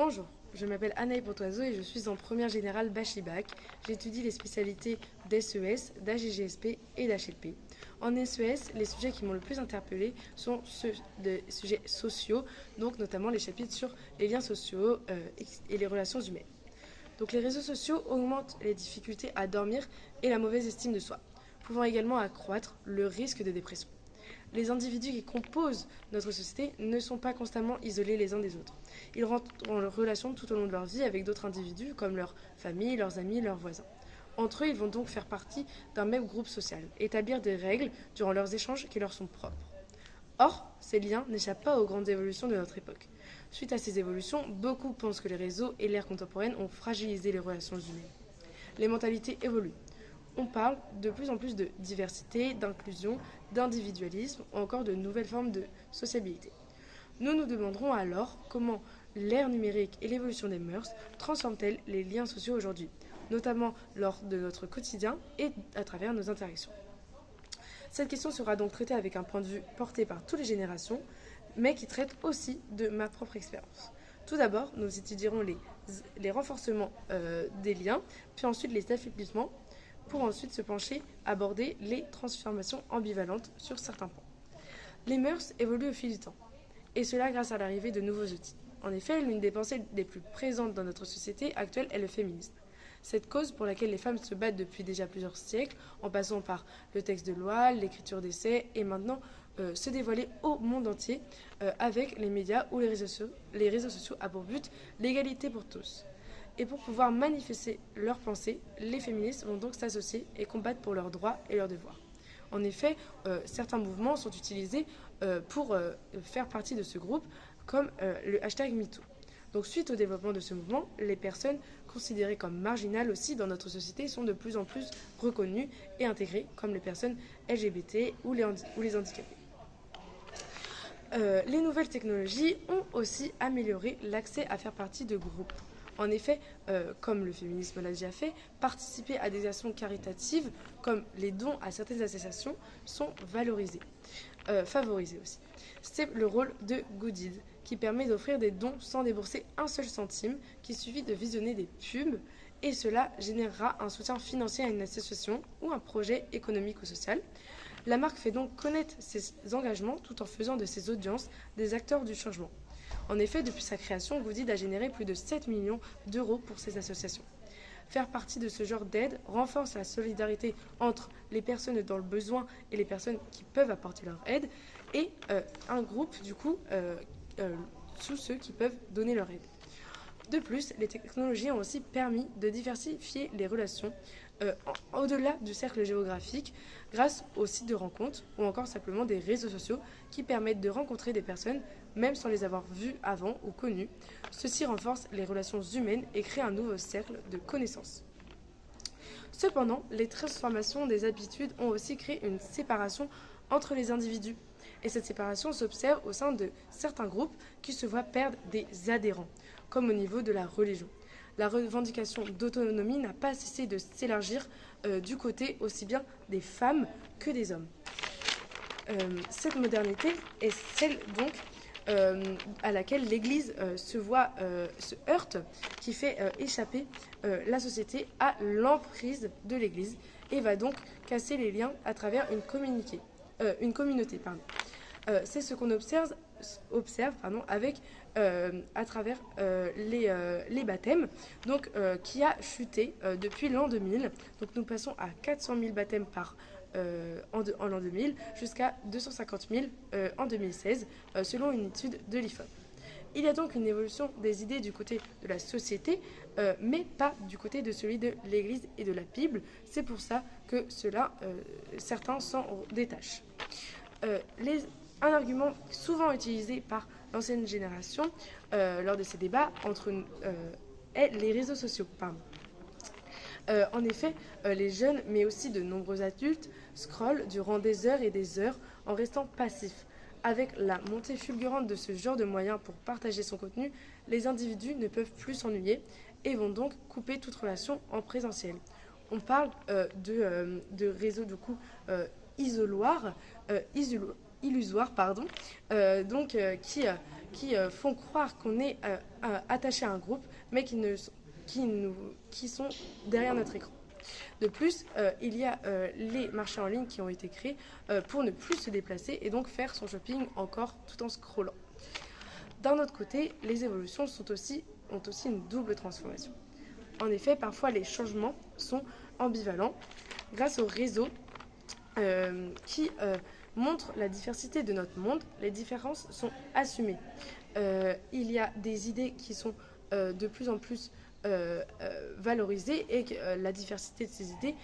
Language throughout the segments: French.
Bonjour, je m'appelle Anaï Pontoiseau et je suis en première générale Bachibac. J'étudie les spécialités d'SES, d'AGGSP et d'HLP. En SES, les sujets qui m'ont le plus interpellée sont ceux des sujets sociaux, donc notamment les chapitres sur les liens sociaux et les relations humaines. Donc les réseaux sociaux augmentent les difficultés à dormir et la mauvaise estime de soi, pouvant également accroître le risque de dépression. Les individus qui composent notre société ne sont pas constamment isolés les uns des autres. Ils rentrent en relation tout au long de leur vie avec d'autres individus comme leur famille, leurs amis, leurs voisins. Entre eux, ils vont donc faire partie d'un même groupe social, établir des règles durant leurs échanges qui leur sont propres. Or, ces liens n'échappent pas aux grandes évolutions de notre époque. Suite à ces évolutions, beaucoup pensent que les réseaux et l'ère contemporaine ont fragilisé les relations humaines. Les mentalités évoluent. On parle de plus en plus de diversité, d'inclusion, d'individualisme ou encore de nouvelles formes de sociabilité. Nous nous demanderons alors comment l'ère numérique et l'évolution des mœurs transforment-elles les liens sociaux aujourd'hui, notamment lors de notre quotidien et à travers nos interactions. Cette question sera donc traitée avec un point de vue porté par toutes les générations, mais qui traite aussi de ma propre expérience. Tout d'abord, nous étudierons les renforcements des liens, puis ensuite les affaiblissements, pour ensuite se pencher, aborder les transformations ambivalentes sur certains points. Les mœurs évoluent au fil du temps, et cela grâce à l'arrivée de nouveaux outils. En effet, l'une des pensées les plus présentes dans notre société actuelle est le féminisme. Cette cause pour laquelle les femmes se battent depuis déjà plusieurs siècles, en passant par le texte de loi, l'écriture d'essais, et maintenant se dévoiler au monde entier avec les médias ou les réseaux sociaux a pour but l'égalité pour tous. Et pour pouvoir manifester leurs pensées, les féministes vont donc s'associer et combattre pour leurs droits et leurs devoirs. En effet, certains mouvements sont utilisés pour faire partie de ce groupe, comme le hashtag MeToo. Donc suite au développement de ce mouvement, les personnes considérées comme marginales aussi dans notre société sont de plus en plus reconnues et intégrées, comme les personnes LGBT ou les handicapés. Les nouvelles technologies ont aussi amélioré l'accès à faire partie de groupes. En effet, comme le féminisme l'a déjà fait, participer à des actions caritatives, comme les dons à certaines associations, sont favorisés aussi. C'est le rôle de Goodid, qui permet d'offrir des dons sans débourser un seul centime, qu'il suffit de visionner des pubs, et cela générera un soutien financier à une association ou un projet économique ou social. La marque fait donc connaître ses engagements tout en faisant de ses audiences des acteurs du changement. En effet, depuis sa création, Goodid a généré plus de 7 millions d'euros pour ces associations. Faire partie de ce genre d'aide renforce la solidarité entre les personnes dans le besoin et les personnes qui peuvent apporter leur aide, et un groupe, du coup, sous ceux qui peuvent donner leur aide. De plus, les technologies ont aussi permis de diversifier les relations au-delà du cercle géographique grâce aux sites de rencontres ou encore simplement des réseaux sociaux qui permettent de rencontrer des personnes même sans les avoir vues avant ou connues. Ceci renforce les relations humaines et crée un nouveau cercle de connaissances. Cependant, les transformations des habitudes ont aussi créé une séparation entre les individus. Et cette séparation s'observe au sein de certains groupes qui se voient perdre des adhérents, comme au niveau de la religion. La revendication d'autonomie n'a pas cessé de s'élargir du côté aussi bien des femmes que des hommes. Cette modernité est celle donc à laquelle l'Église se heurte, qui fait échapper la société à l'emprise de l'Église et va donc casser les liens à travers une communauté. C'est ce qu'on observe avec à travers les baptêmes, donc qui a chuté depuis l'an 2000. Donc nous passons à 400 000 baptêmes en l'an 2000 jusqu'à 250 000 en 2016, selon une étude de l'IFOP. Il y a donc une évolution des idées du côté de la société, mais pas du côté de celui de l'Église et de la Bible. C'est pour ça que certains s'en détachent. Un argument souvent utilisé par l'ancienne génération lors de ces débats est les réseaux sociaux. En effet, les jeunes, mais aussi de nombreux adultes, scrollent durant des heures et des heures en restant passifs. Avec la montée fulgurante de ce genre de moyens pour partager son contenu, les individus ne peuvent plus s'ennuyer et vont donc couper toute relation en présentiel. On parle de réseaux du coup illusoires, qui qui font croire qu'on est attaché à un groupe, mais qui sont derrière notre écran. De plus, il y a les marchés en ligne qui ont été créés pour ne plus se déplacer et donc faire son shopping encore tout en scrollant. D'un autre côté, les évolutions ont aussi une double transformation. En effet, parfois les changements sont ambivalents grâce aux réseaux qui montrent la diversité de notre monde. Les différences sont assumées. Il y a des idées qui sont de plus en plus valorisées et la diversité de ces idées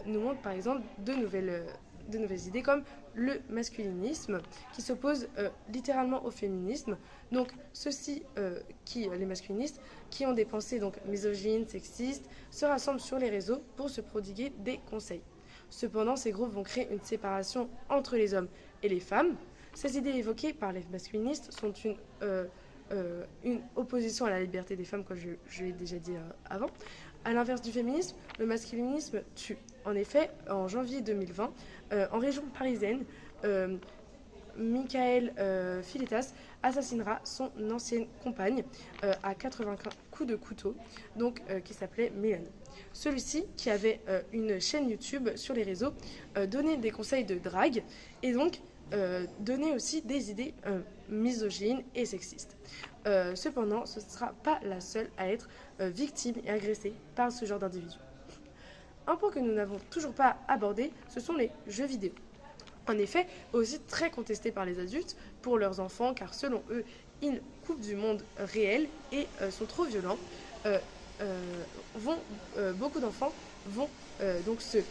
nous montre par exemple de nouvelles idées comme le masculinisme qui s'oppose littéralement au féminisme. Donc les masculinistes qui ont des pensées donc misogynes, sexistes, se rassemblent sur les réseaux pour se prodiguer des conseils. Cependant, ces groupes vont créer une séparation entre les hommes et les femmes. Ces idées évoquées par les masculinistes sont une opposition à la liberté des femmes, comme je l'ai déjà dit avant. À l'inverse du féminisme, le masculinisme tue. En effet, en janvier 2020, en région parisienne, Michael Filetas assassinera son ancienne compagne à 80 coups de couteau, qui s'appelait Mélanie. Celui-ci, qui avait une chaîne YouTube sur les réseaux, donnait des conseils de drague et donc donnait aussi des idées misogynes et sexistes. Cependant, ce ne sera pas la seule à être victime et agressée par ce genre d'individu. Un point que nous n'avons toujours pas abordé, ce sont les jeux vidéo. En effet, aussi très contestés par les adultes pour leurs enfants, car selon eux, ils coupent du monde réel et sont trop violents. Beaucoup d'enfants vont donc se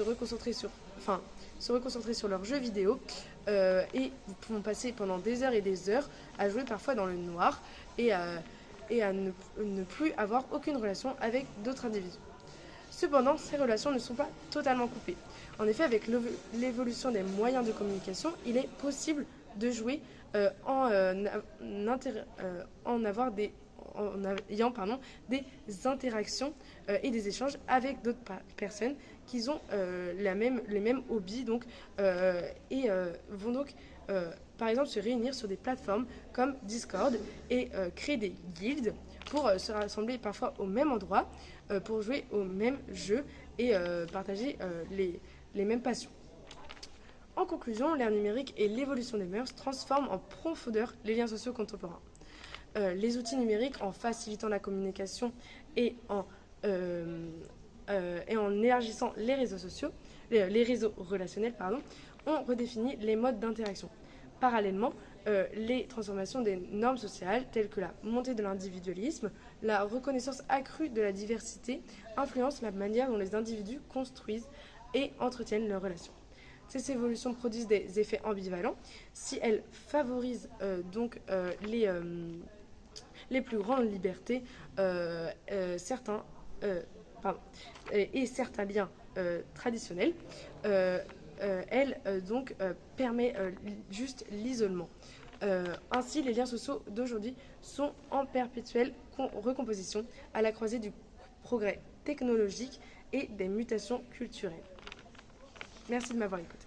reconcentrer sur leurs jeux vidéo et vont passer pendant des heures et des heures à jouer parfois dans le noir et à ne plus avoir aucune relation avec d'autres individus. Cependant, ces relations ne sont pas totalement coupées. En effet, avec l'évolution des moyens de communication, il est possible de jouer en ayant des interactions et des échanges avec d'autres personnes qui ont les mêmes hobbies et vont donc par exemple se réunir sur des plateformes comme Discord et créer des guildes pour se rassembler parfois au même endroit pour jouer aux mêmes jeux et partager les mêmes passions. En conclusion, l'ère numérique et l'évolution des mœurs transforment en profondeur les liens sociaux contemporains. Les outils numériques, en facilitant la communication et en élargissant les réseaux relationnels, ont redéfini les modes d'interaction. Parallèlement, les transformations des normes sociales, telles que la montée de l'individualisme, la reconnaissance accrue de la diversité, influencent la manière dont les individus construisent et entretiennent leurs relations. Ces évolutions produisent des effets ambivalents. Si elles favorisent les plus grandes libertés certains liens traditionnels, elle permet juste l'isolement. Ainsi, les liens sociaux d'aujourd'hui sont en perpétuelle recomposition à la croisée du progrès technologique et des mutations culturelles. Merci de m'avoir écouté.